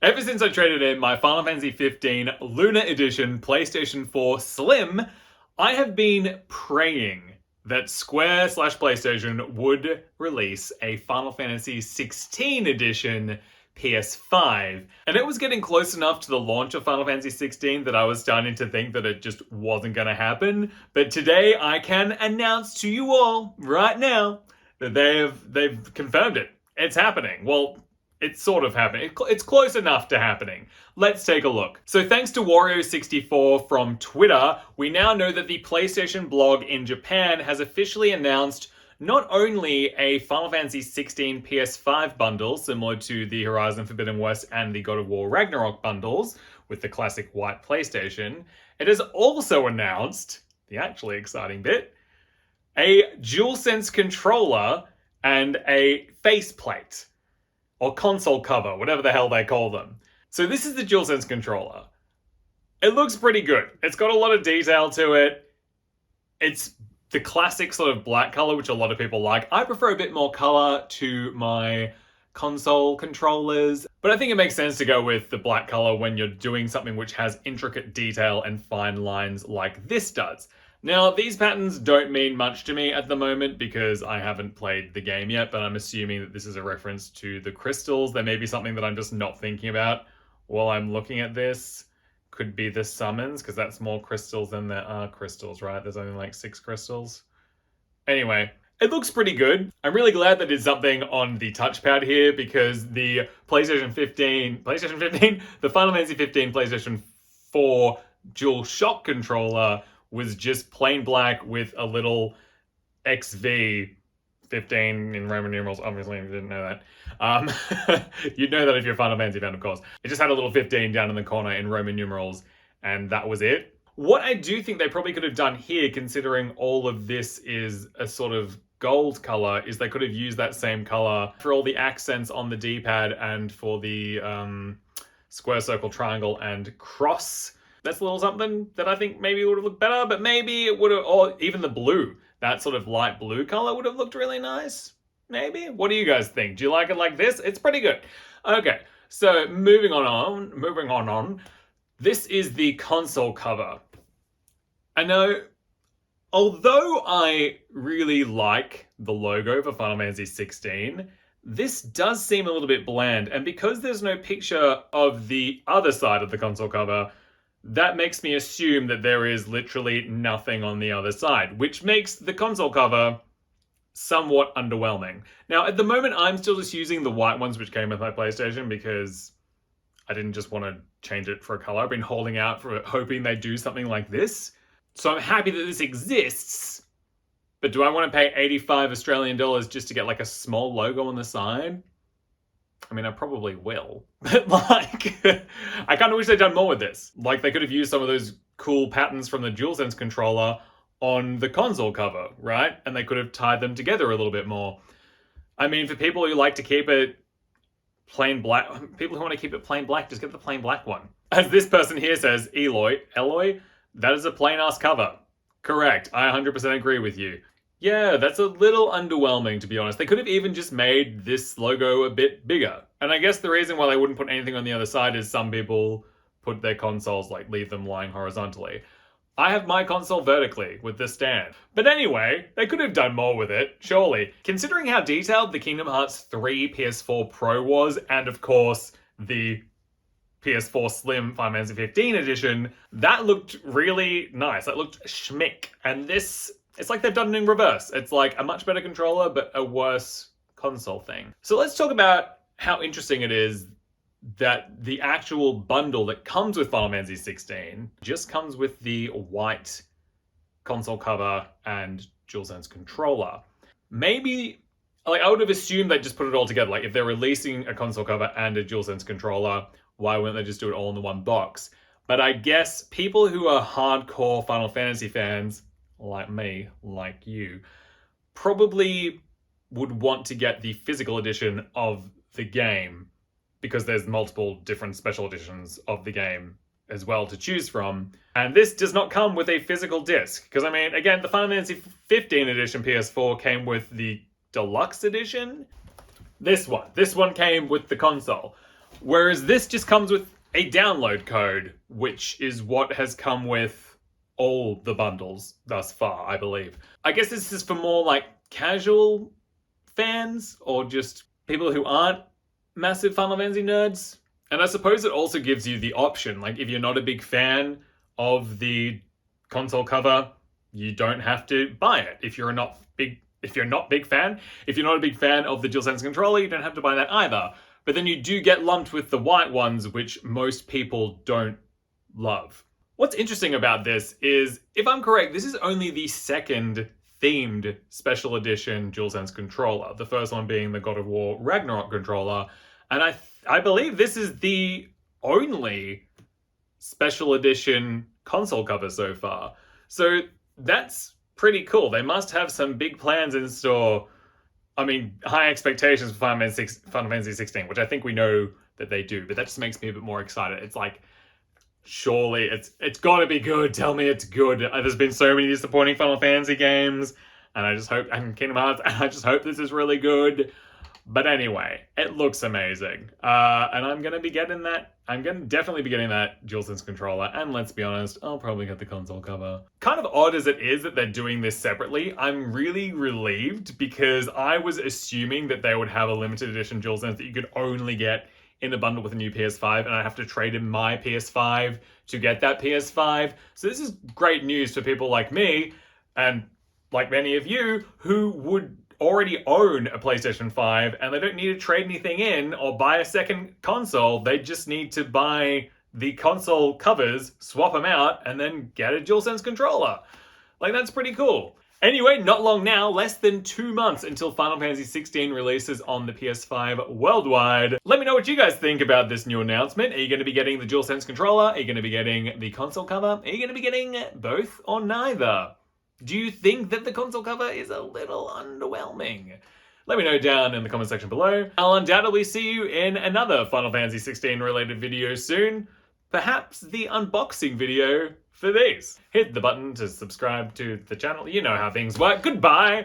Ever since I traded in my Final Fantasy XV Lunar Edition PlayStation 4 Slim, I have been praying that Square/PlayStation would release a Final Fantasy XVI Edition PS5. And it was getting close enough to the launch of Final Fantasy XVI that I was starting to think that it just wasn't going to happen. But today I can announce to you all right now that they've confirmed it. It's happening. Well, it's sort of happening. It's close enough to happening. Let's take a look. So thanks to Wario64 from Twitter, we now know that the PlayStation blog in Japan has officially announced not only a Final Fantasy XVI PS5 bundle, similar to the Horizon Forbidden West and the God of War Ragnarok bundles, with the classic white PlayStation, it has also announced, the actually exciting bit, a Dualsense controller and a faceplate. Or console cover, whatever the hell they call them. So this is the Dualsense controller. It looks pretty good. It's got a lot of detail to it. It's the classic sort of black color, which a lot of people like. I prefer a bit more color to my console controllers, but I think it makes sense to go with the black color when you're doing something which has intricate detail and fine lines like this does. Now, these patterns don't mean much to me at the moment because I haven't played the game yet, but I'm assuming that this is a reference to the crystals. There may be something that I'm just not thinking about while I'm looking at this. Could be the summons, because that's more crystals than there are crystals, right? There's only like 6 crystals. Anyway, it looks pretty good. I'm really glad that it's something on the touchpad here because the PlayStation 15, the Final Fantasy 15 PlayStation 4 DualShock controller was just plain black with a little XV 15 in Roman numerals. Obviously, if you didn't know that. You'd know that if you're a Final Fantasy fan, of course. It just had a little 15 down in the corner in Roman numerals, and that was it. What I do think they probably could have done here, considering all of this is a sort of gold color, is they could have used that same color for all the accents on the D-pad and for the square, circle, triangle, and cross. That's a little something that I think maybe would have looked better, but maybe it would have, or even the blue, that sort of light blue color would have looked really nice. Maybe? What do you guys think? Do you like it like this? It's pretty good. Okay, so moving on. This is the console cover. I know, although I really like the logo for Final Fantasy XVI, this does seem a little bit bland, and because there's no picture of the other side of the console cover, that makes me assume that there is literally nothing on the other side, which makes the console cover somewhat underwhelming. Now, at the moment, I'm still just using the white ones which came with my PlayStation because I didn't just want to change it for a color. I've been holding out for it, hoping they do something like this. So I'm happy that this exists, but do I want to pay 85 Australian dollars just to get like a small logo on the side? I mean, I probably will, but like, I kind of wish they'd done more with this. Like, they could have used some of those cool patterns from the DualSense controller on the console cover, right? And they could have tied them together a little bit more. I mean, for people who like to keep it plain black, people who want to keep it plain black, just get the plain black one. As this person here says, Eloy, that is a plain ass cover. Correct, I 100% agree with you. Yeah, that's a little underwhelming, to be honest. They could have even just made this logo a bit bigger. And I guess the reason why they wouldn't put anything on the other side is some people put their consoles, like, leave them lying horizontally. I have my console vertically with this stand. But anyway, they could have done more with it, surely. Considering how detailed the Kingdom Hearts 3 PS4 Pro was, and of course, the PS4 Slim Final Fantasy 15 edition, that looked really nice. That looked schmick. And this, it's like they've done it in reverse. It's like a much better controller, but a worse console thing. So let's talk about how interesting it is that the actual bundle that comes with Final Fantasy XVI just comes with the white console cover and DualSense controller. Maybe, like, I would have assumed they'd just put it all together. Like, if they're releasing a console cover and a DualSense controller, why wouldn't they just do it all in the one box? But I guess people who are hardcore Final Fantasy fans, like me, like you, probably would want to get the physical edition of the game because there's multiple different special editions of the game as well to choose from. And this does not come with a physical disc. Because, I mean, again, the Final Fantasy XV edition PS4 came with the deluxe edition. This one came with the console. Whereas this just comes with a download code, which is what has come with all the bundles thus far, I believe. I guess this is for more like casual fans or just people who aren't massive Final Fantasy nerds. And I suppose it also gives you the option, like if you're not a big fan of the console cover, you don't have to buy it. If you're not a big fan of the Dualsense controller, you don't have to buy that either. But then you do get lumped with the white ones, which most people don't love. What's interesting about this is, if I'm correct, this is only the second themed special edition Dualsense controller. The first one being the God of War Ragnarok controller. And I believe this is the only special edition console cover so far. So that's pretty cool. They must have some big plans in store. I mean, high expectations for Final Fantasy XVI, which I think we know that they do, but that just makes me a bit more excited. It's like, surely it's gotta be good. Tell me it's good. There's been so many disappointing Final Fantasy games, and Kingdom Hearts, and I just hope this is really good. But anyway, it looks amazing. And I'm gonna definitely be getting that DualSense controller, and let's be honest, I'll probably get the console cover. Kind of odd as it is that they're doing this separately, I'm really relieved because I was assuming that they would have a limited edition DualSense that you could only get in a bundle with a new PS5, and I'd have to trade in my PS5 to get that PS5. So this is great news for people like me, and like many of you, who would already own a PlayStation 5 and they don't need to trade anything in or buy a second console. They just need to buy the console covers, swap them out, and then get a DualSense controller. Like, that's pretty cool. Anyway, not long now, less than 2 months until Final Fantasy XVI releases on the PS5 worldwide. Let me know what you guys think about this new announcement. Are you going to be getting the DualSense controller? Are you going to be getting the console cover? Are you going to be getting both or neither? Do you think that the console cover is a little underwhelming? Let me know down in the comment section below. I'll undoubtedly see you in another Final Fantasy XVI related video soon. Perhaps the unboxing video for these. Hit the button to subscribe to the channel. You know how things work. Goodbye!